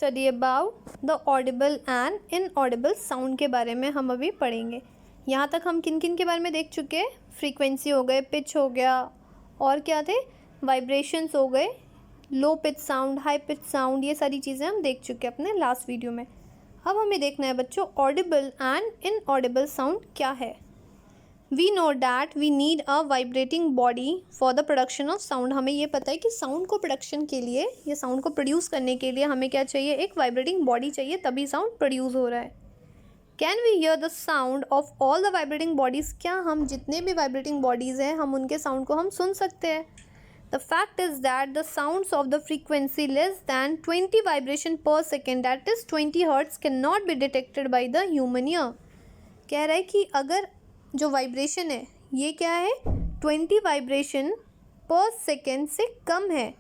Study about the Audible and inaudible sound के बारे में हम अभी पढ़ेंगे। यहाँ तक हम किन किन के बारे में देख चुके हैं? फ्रीक्वेंसी हो गए, पिच हो गया, और क्या थे? वाइब्रेशंस हो गए, low pitch sound, high pitch sound, ये सारी चीज़ें हम देख चुके हैं अपने लास्ट वीडियो में। अब हमें देखना है बच्चों ऑडिबल एंड इनऑडिबल साउंड क्या है। We know that we need a vibrating body for the production of sound. हमें ये पता है कि साउंड को प्रोडक्शन के लिए या साउंड को प्रोड्यूस करने के लिए हमें क्या चाहिए? एक वाइब्रेटिंग बॉडी चाहिए, तभी साउंड प्रोड्यूस हो रहा है। Can we hear the sound of all the vibrating bodies? क्या हम जितने भी वाइब्रेटिंग बॉडीज़ हैं हम उनके साउंड को हम सुन सकते हैं? The fact is that the sounds of the frequency less than 20 vibration per second, that is 20 hertz, can not be detected by the human ear. कह रहा है कि अगर जो वाइब्रेशन है ये क्या है? 20 वाइब्रेशन पर सेकेंड से कम है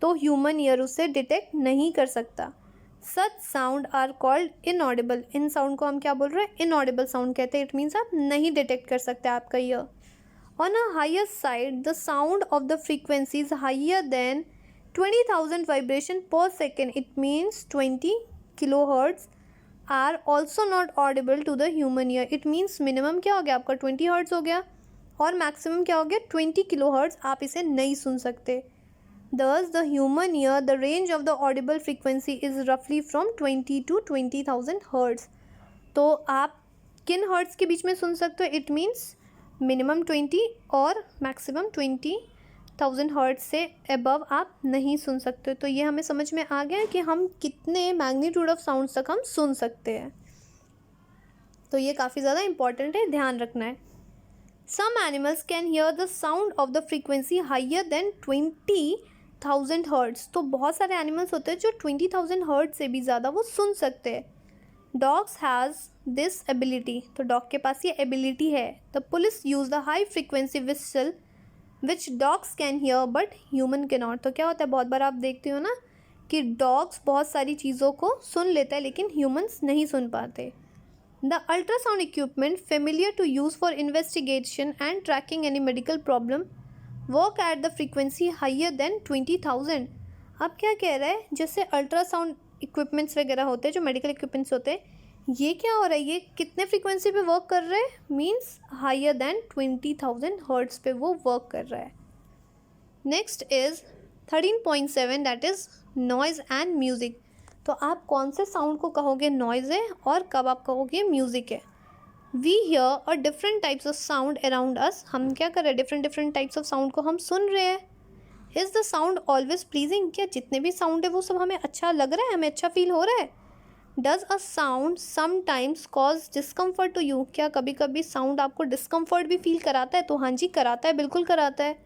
तो ह्यूमन ईयर उसे डिटेक्ट नहीं कर सकता। Such sound are called inaudible. इन साउंड को हम क्या बोल रहे हैं? इनऑडिबल साउंड कहते हैं। इट मीन्स आप नहीं डिटेक्ट कर सकते आपका ear. On a higher side the sound of the frequency is higher than 20,000 vibration per second, it means 20 kilo hertz are also not audible to the human ear. It means minimum क्या हो गया आपका? 20 hertz हो गया, और maximum क्या हो गया? 20 किलो हर्ट्स। आप इसे नहीं सुन सकते। दस the human year the range of the Audible frequency is रफली फ्रॉम 20 to 20,000 हर्ट्स। तो आप किन हर्ट्स के बीच में सुन सकते हो? इट मीन्स मिनिमम 20 और मैक्सिमम 20,000 हर्ट्स से अबव आप नहीं सुन सकते। तो ये हमें समझ में आ गया कि हम कितने मैग्नीट्यूड ऑफ साउंड्स तक हम सुन सकते हैं। तो ये काफ़ी ज़्यादा इंपॉर्टेंट है, ध्यान रखना है। Some animals can hear the sound of the frequency higher than 20,000 hertz. तो बहुत सारे एनिमल्स होते हैं जो 20,000 हर्ट्स से भी ज़्यादा वो सुन सकते हैं। Dogs has this ability. तो डॉग के पास ये एबिलिटी है। The police use the high frequency whistle which dogs can hear but human के नॉट। तो क्या होता है, बहुत बार आप देखते हो ना कि डॉग्स बहुत सारी चीज़ों को सुन लेता है लेकिन ह्यूमंस नहीं सुन पाते। The ultrasound equipment familiar to use for investigation and tracking any medical problem work at the frequency higher than 20,000। अब क्या कह रहा है? जैसे अल्ट्रासाउंड इक्विपमेंट्स वगैरह होते हैं, जो मेडिकल इक्विपमेंट्स होते हैं, ये क्या हो रहा है? ये कितने फ्रीक्वेंसी पे वर्क कर रहे हैं? मीन्स हायर देन 20,000 हर्ट्स पे वो वर्क कर रहा है। Next is 13.7, that is noise and music. तो आप कौन से साउंड को कहोगे नॉइज़ है और कब आप कहोगे म्यूज़िक है? We hear a different types of sound around us. हम क्या कर रहे हैं? Different different types of sound को हम सुन रहे हैं। Is the sound always pleasing? क्या जितने भी साउंड है वो सब हमें अच्छा लग रहा है, हमें अच्छा फील हो रहा है? Does a sound sometimes cause discomfort to you? क्या कभी कभी साउंड आपको डिस्कम्फर्ट भी फील कराता है? तो हाँ जी, कराता है, बिल्कुल कराता है।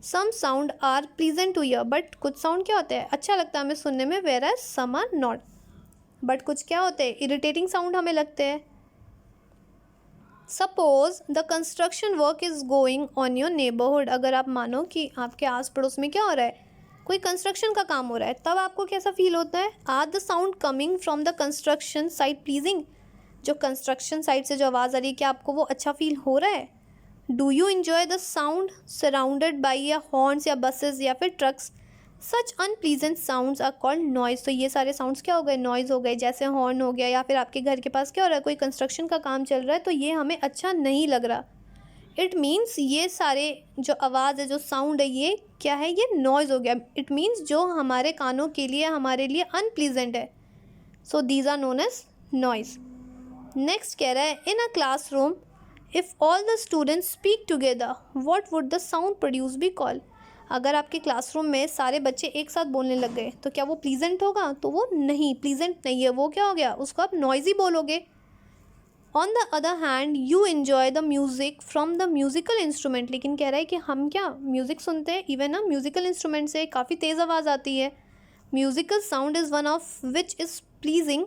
Some sound are pleasant to ear, but कुछ साउंड क्या होता है? अच्छा लगता है हमें सुनने में, whereas some are not. But कुछ क्या होते हैं? इरिटेटिंग साउंड हमें लगते हैं। Suppose the construction work is going on your neighbourhood. अगर आप मानो कि आपके आस पड़ोस में क्या हो रहा है? कोई कंस्ट्रक्शन का काम हो रहा है, तब आपको कैसा फील होता है? Are the sound coming from the construction site pleasing? जो कंस्ट्रक्शन साइट से जो आवाज़ आ रही है, क्या आपको वो अच्छा फील हो रहा है? Do you enjoy the sound surrounded by या हॉर्न्स या बसेस या फिर trucks? Such unpleasant sounds are called noise. तो ये सारे साउंड्स क्या हो गए? नॉइज़ हो गए। जैसे हॉर्न हो गया, या फिर आपके घर के पास क्या हो रहा है? कोई कंस्ट्रक्शन का काम चल रहा है, तो ये हमें अच्छा नहीं लग रहा। इट मीन्स ये सारे जो आवाज़ है, जो साउंड है, ये क्या है? ये नॉइज़ हो गया। इट मीन्स जो हमारे कानों के लिए, हमारे लिए अनप्लीजेंट है। So these are known as noise. Next कह रहा है in a classroom if all the students speak together what would the sound produce be called? अगर आपके क्लासरूम में सारे बच्चे एक साथ बोलने लग गए तो क्या वो प्लीजेंट होगा? तो वो नहीं, प्लीजेंट नहीं है। वो क्या हो गया? उसको आप नॉइज़ी बोलोगे। On the other hand you enjoy the music from the musical instrument. लेकिन कह रहा है कि हम क्या म्यूज़िक सुनते हैं इवन ना म्यूज़िकल इंस्ट्रूमेंट से, काफ़ी तेज़ आवाज़ आती है। Musical sound is one of which is pleasing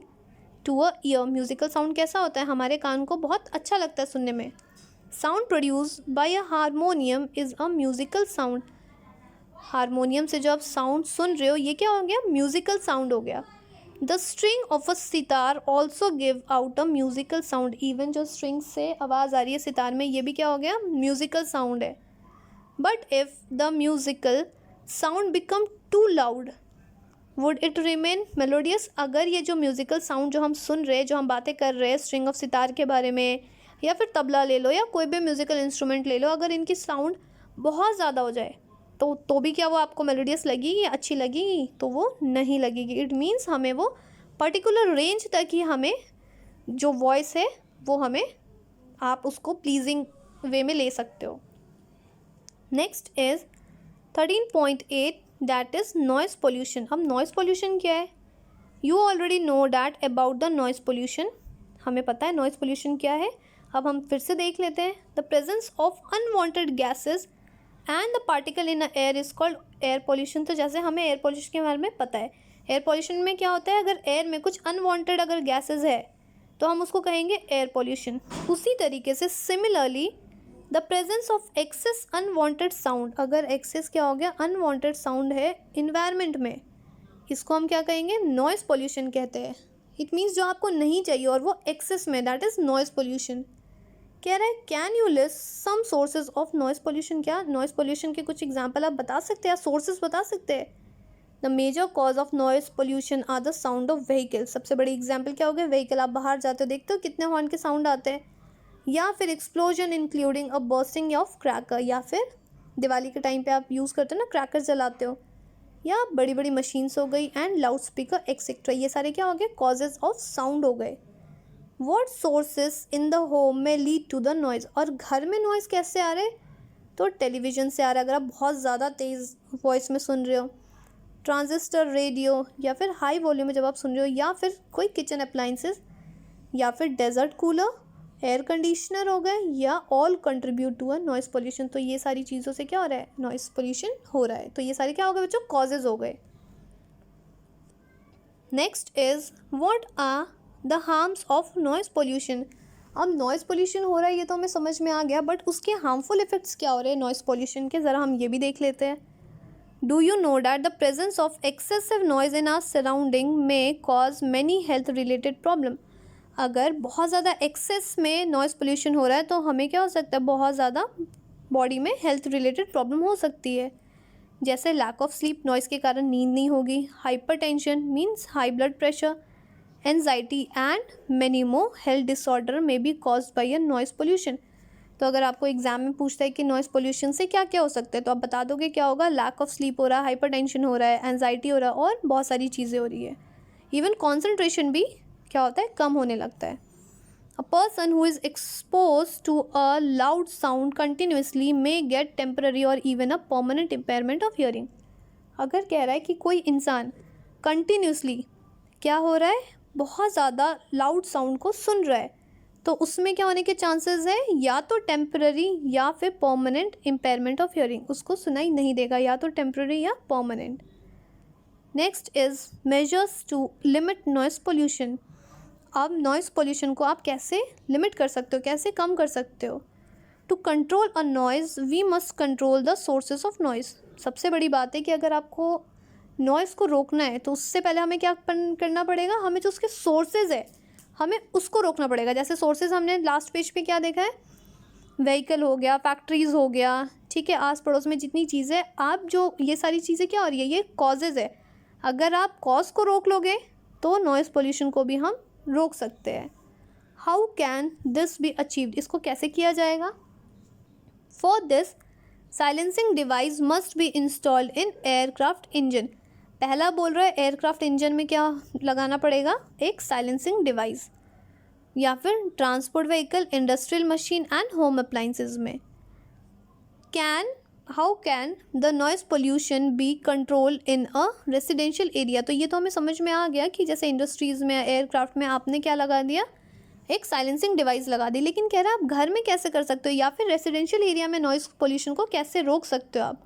to a ear. Musical sound कैसा होता है? हमारे कान को बहुत अच्छा लगता है सुनने में। Sound produce by a harmonium is a musical sound. Harmonium से जो आप साउंड सुन रहे हो, ये क्या हो गया? म्यूज़िकल साउंड हो गया। The string of a sitar also give out a musical sound. Even जो स्ट्रिंग से आवाज़ आ रही है सितार में, ये भी क्या हो गया? म्यूज़िकल साउंड है। But if the musical sound become too loud would it remain melodious? अगर ये जो म्यूज़िकल साउंड जो हम सुन रहे हैं, जो हम बातें कर रहे हैं स्ट्रिंग ऑफ सितार के बारे में, या फिर तबला ले लो या कोई भी म्यूज़िकल इंस्ट्रूमेंट ले लो, अगर इनकी साउंड बहुत ज़्यादा हो जाए तो भी क्या वो आपको मेलोडियस लगेगी या अच्छी लगेगी? तो वो नहीं लगेगी। इट मीन्स हमें वो पर्टिकुलर रेंज तक ही हमें जो वॉइस है वो हमें आप उसको प्लीजिंग वे में ले सकते हो। Next is 13.8 that is noise pollution. अब नॉइज़ पोल्यूशन क्या है? You already know that about the noise pollution. हमें पता है नॉइज़ पोल्यूशन क्या है। अब हम फिर से देख लेते हैं। The presence of unwanted gases and the particle in air is called air pollution. तो जैसे हमें एयर पोल्यूशन के बारे में पता है, एयर पोल्यूशन में क्या होता है, अगर एयर में कुछ अनवांटेड अगर गैसेज है तो हम उसको कहेंगे एयर पोल्यूशन। उसी तरीके से similarly the presence of excess unwanted sound, अगर एक्सेस क्या हो गया, अनवांटेड साउंड है इन्वायरमेंट में, इसको हम क्या कहेंगे, नॉइज़ पोल्यूशन कहते हैं। इट मीन्स जो आपको नहीं चाहिए और वो एक्सेस में, दैट इज़ नॉइज़ पोल्यूशन। कह रहा है can you list some sources of noise pollution? क्या नॉइज़ पोल्यूशन के कुछ एग्जाम्पल आप बता सकते हैं, सोर्सेज बता सकते हैं? The major cause of noise pollution are the sound of vehicle. सबसे बड़ी एग्जाम्पल क्या हो गया, व्हीकल। आप बाहर जाते हो देखते हो कितने हॉर्न के साउंड आते हैं। या फिर explosion including a bursting of cracker, या फिर दिवाली के टाइम पे आप यूज़ करते हो ना, क्रैकर जलाते हो, या बड़ी बड़ी मशीन्स हो गई, एंड लाउड स्पीकर एक्सेट्रा। ये सारे क्या हो गए, कॉजेज ऑफ साउंड हो गए। What sources in the home may lead to the noise? और घर में नॉइज़ कैसे आ रहा है? तो टेलीविज़न से आ रहा है, अगर आप बहुत ज़्यादा तेज़ वॉइस में सुन रहे हो, ट्रांजिस्टर, रेडियो, या फिर हाई वॉल्यूम में जब आप सुन रहे हो, या फिर कोई किचन अप्लाइंसेस, या फिर डेजर्ट कूलर, एयर कंडीशनर हो गए, या all contribute to a noise pollution. तो ये सारी चीज़ों से क्या हो रहा है, नॉइज़ पोल्यूशन हो रहा है। तो ये सारे क्या हो गए बच्चों, कॉजेज़ हो गए। Next is what are the harms of noise pollution. अब नॉइज़ पोल्यूशन हो रहा है ये तो हमें समझ में आ गया, बट उसके हार्मफुल इफेक्ट्स क्या हो रहे हैं नॉइज़ पोल्यूशन के, ज़रा हम ये भी देख लेते हैं। Do you know that the presence of excessive noise in our surrounding में cause many health related problem? अगर बहुत ज़्यादा एक्सेस में नॉइज़ पोल्यूशन हो रहा है तो हमें क्या हो सकता है, बहुत ज़्यादा बॉडी में हेल्थ रिलेटेड प्रॉब्लम हो सकती है। जैसे लैक ऑफ स्लीप, नॉइज़ के कारण नींद नहीं होगी, hypertension means high blood pressure, anxiety and many more health disorder may be caused by a noise pollution. तो अगर आपको एग्जाम में पूछता है कि नॉइज़ पोल्यूशन से क्या क्या हो सकता है, तो आप बता दोगे क्या होगा, लैक ऑफ स्लीप हो रहा है, हाइपरटेंशन हो रहा है, एंजाइटी हो रहा है, और बहुत सारी चीज़ें हो रही है। इवन कॉन्सेंट्रेशन भी क्या होता है, कम होने लगता है। A person who is expose to a loud sound continuously may get temporary और even a permanent impairment of hearing. अगर कह रहा है कि कोई इंसान कंटिन्यूसली क्या हो रहा है, बहुत ज़्यादा लाउड साउंड को सुन रहा है, तो उसमें क्या होने के चांसेस है, या तो टेम्पररी या फिर परमानेंट इम्पेयरमेंट ऑफ हियरिंग, उसको सुनाई नहीं देगा, या तो टेम्पररी या permanent. Next is measures to limit noise pollution. अब नॉइज़ पोल्यूशन को आप कैसे लिमिट कर सकते हो, कैसे कम कर सकते हो? To control a noise we must control the sources of noise. सबसे बड़ी बात है कि अगर आपको नॉइज़ को रोकना है तो उससे पहले हमें क्या करना पड़ेगा, हमें जो उसके सोर्सेज है हमें उसको रोकना पड़ेगा। जैसे सोर्सेज हमने लास्ट पेज पे क्या देखा है, व्हीकल हो गया, फैक्ट्रीज़ हो गया, ठीक है, आस पड़ोस में जितनी चीज़ें, आप जो ये सारी चीज़ें क्या हो रही है, ये कॉजेज़ है। अगर आप कॉज को रोक लोगे तो नॉइज़ पोल्यूशन को भी हम रोक सकते हैं। How can this be achieved? इसको कैसे किया जाएगा? For this silencing device must be installed in aircraft engine. पहला बोल रहा है एयरक्राफ्ट इंजन में क्या लगाना पड़ेगा, एक साइलेंसिंग डिवाइस, या फिर transport vehicle, industrial machine and home appliances में। How can the noise pollution be control in a residential area? तो ये तो हमें समझ में आ गया कि जैसे इंडस्ट्रीज़ में, एयरक्राफ्ट में आपने क्या लगा दिया, एक साइलेंसिंग डिवाइस लगा दी। लेकिन कह रहा है आप घर में कैसे कर सकते हो, या फिर रेसिडेंशियल एरिया में नॉइज़ पोल्यूशन को कैसे रोक सकते हो आप?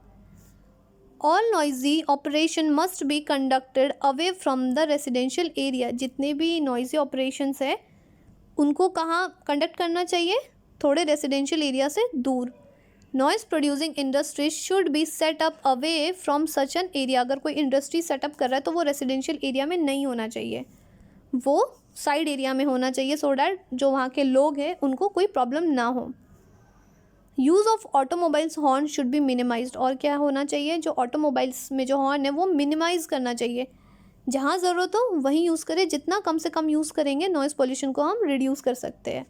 All noisy operation must be conducted away from the residential area. जितने भी नॉइजी ऑपरेशंस है उनको कहाँ कंडक्ट करना चाहिए, थोड़े रेसिडेंशियल एरिया से दूर। Noise producing industries should be set up away from such an area. अगर कोई इंडस्ट्री सेटअप कर रहा है तो वो रेसिडेंशियल एरिया में नहीं होना चाहिए, वो साइड एरिया में होना चाहिए, सो डैट जो वहाँ के लोग हैं उनको कोई प्रॉब्लम ना हो। Use of automobiles horn should be minimised. और क्या होना चाहिए, जो ऑटोमोबाइल्स में जो हॉर्न है वो मिनिमाइज़ करना चाहिए। जहाँ ज़रूरत हो वहीं यूज़ करें, जितना कम से कम यूज़ करेंगे नॉइज़ पोल्यूशन को हम रिड्यूस कर सकते हैं।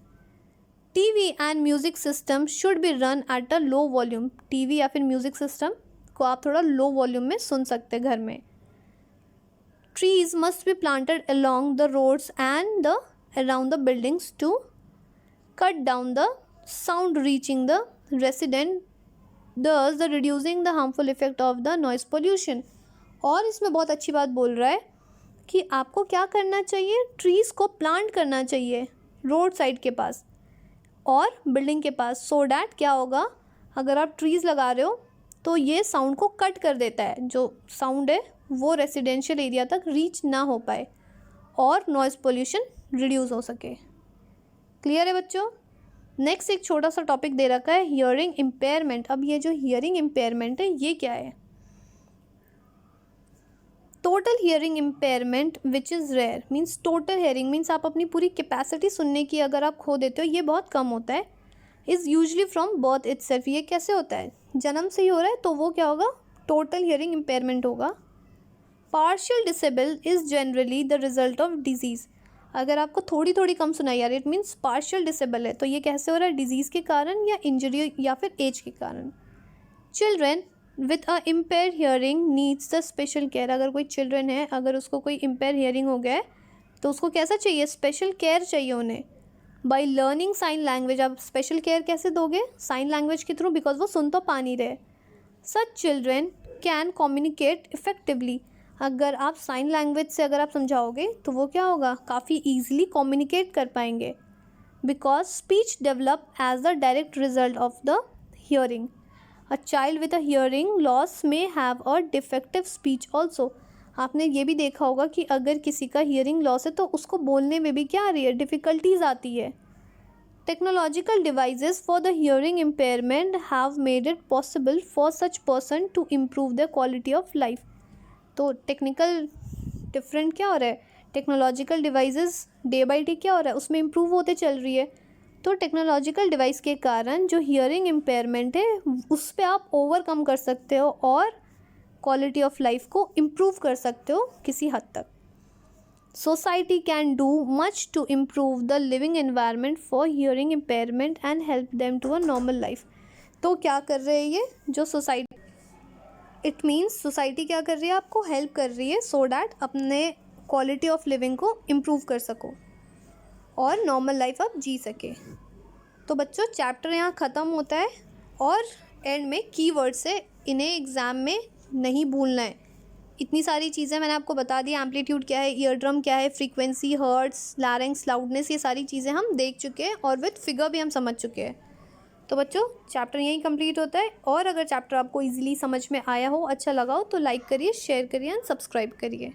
TV and music system should be run at a low volume. TV या फिर म्यूज़िक सिस्टम को आप थोड़ा लो वॉल्यूम में सुन सकते हैं घर में। Trees must be planted along the roads and around the buildings to cut down the sound reaching the resident, thus the reducing the harmful effect of the noise pollution। और इसमें बहुत अच्छी बात बोल रहा है कि आपको क्या करना चाहिए, ट्रीज़ को प्लांट करना चाहिए रोड साइड के पास और बिल्डिंग के पास, सो डैट क्या होगा, अगर आप ट्रीज़ लगा रहे हो तो ये साउंड को कट कर देता है, जो साउंड है वो रेसिडेंशियल एरिया तक रीच ना हो पाए और नॉइज़ पोल्यूशन रिड्यूस हो सके। क्लियर है बच्चों। नेक्स्ट एक छोटा सा टॉपिक दे रखा है हियरिंग इम्पेयरमेंट। अब ये जो हियरिंग इम्पेयरमेंट है ये क्या है? Total hearing impairment which is rare means, total hearing means आप अपनी पूरी कैपेसिटी सुनने की अगर आप खो देते हो, ये बहुत कम होता है। Is usually from birth itself. ये कैसे होता है? जन्म से ही हो रहा है तो वो क्या होगा? टोटल हियरिंग इम्पेयरमेंट होगा। Partial disable is generally the result of disease. अगर आपको थोड़ी थोड़ी कम सुनाई आ रही है, इट मीन्स पार्शियल डिसेबल है, तो ये कैसे हो रहा है? डिजीज़ के कारण या इंजरी या फिर एज के कारण। Children with a empire hearing needs the special care. अगर कोई चिल्ड्रन है, अगर उसको कोई इम्पेयर हियरिंग हो गया है तो उसको कैसा चाहिए? स्पेशल केयर चाहिए उन्हें। By learning sign language. आप स्पेशल केयर कैसे दोगे? साइन लैंग्वेज के थ्रू, बिकॉज वो सुन तो पा नहीं रहे। Such children can communicate effectively. अगर आप साइन लैंग्वेज से अगर आप समझाओगे तो वो क्या होगा? काफ़ी ईजिली कम्युनिकेट कर पाएंगे, because speech develop as the direct result of the hearing. A child with a hearing loss may have a defective speech also. आपने ये भी देखा होगा कि अगर किसी का हियरिंग लॉस है तो उसको बोलने में भी क्या आ रही है? डिफ़िकल्टीज आती है। Technological devices for the hearing impairment have made it possible for such person to improve the quality of life. तो टेक्निकल डिफरेंट क्या हो रहा है? Technological devices day by day क्या हो रहा है? उसमें इम्प्रूव होते चल रही है। तो टेक्नोलॉजिकल डिवाइस के कारण जो हियरिंग इम्पेयरमेंट है उस पर आप ओवरकम कर सकते हो और क्वालिटी ऑफ लाइफ को इम्प्रूव कर सकते हो किसी हद तक। Society can do much to improve the living environment for hearing impairment and help them to a normal life. तो क्या कर रहे हैं ये जो सोसाइटी, इट मीन्स सोसाइटी क्या कर रही है? आपको हेल्प कर रही है सो डैट अपने क्वालिटी ऑफ लिविंग को इम्प्रूव कर सको और नॉर्मल लाइफ आप जी सके। तो बच्चों चैप्टर यहाँ ख़त्म होता है और एंड में कीवर्ड्स है, इन्हें एग्ज़ाम में नहीं भूलना है। इतनी सारी चीज़ें मैंने आपको बता दी। एम्पलीट्यूड क्या है, ईयर ड्रम क्या है, फ्रीक्वेंसी, हर्ट्स, लैरिंग्स, लाउडनेस, ये सारी चीज़ें हम देख चुके हैं और विद फिगर भी हम समझ चुके हैं। तो बच्चों चैप्टर यहीं कंप्लीट होता है। और अगर चैप्टर आपको इजीली समझ में आया हो, अच्छा लगा हो, तो लाइक करिए, शेयर करिए एंड सब्सक्राइब करिए।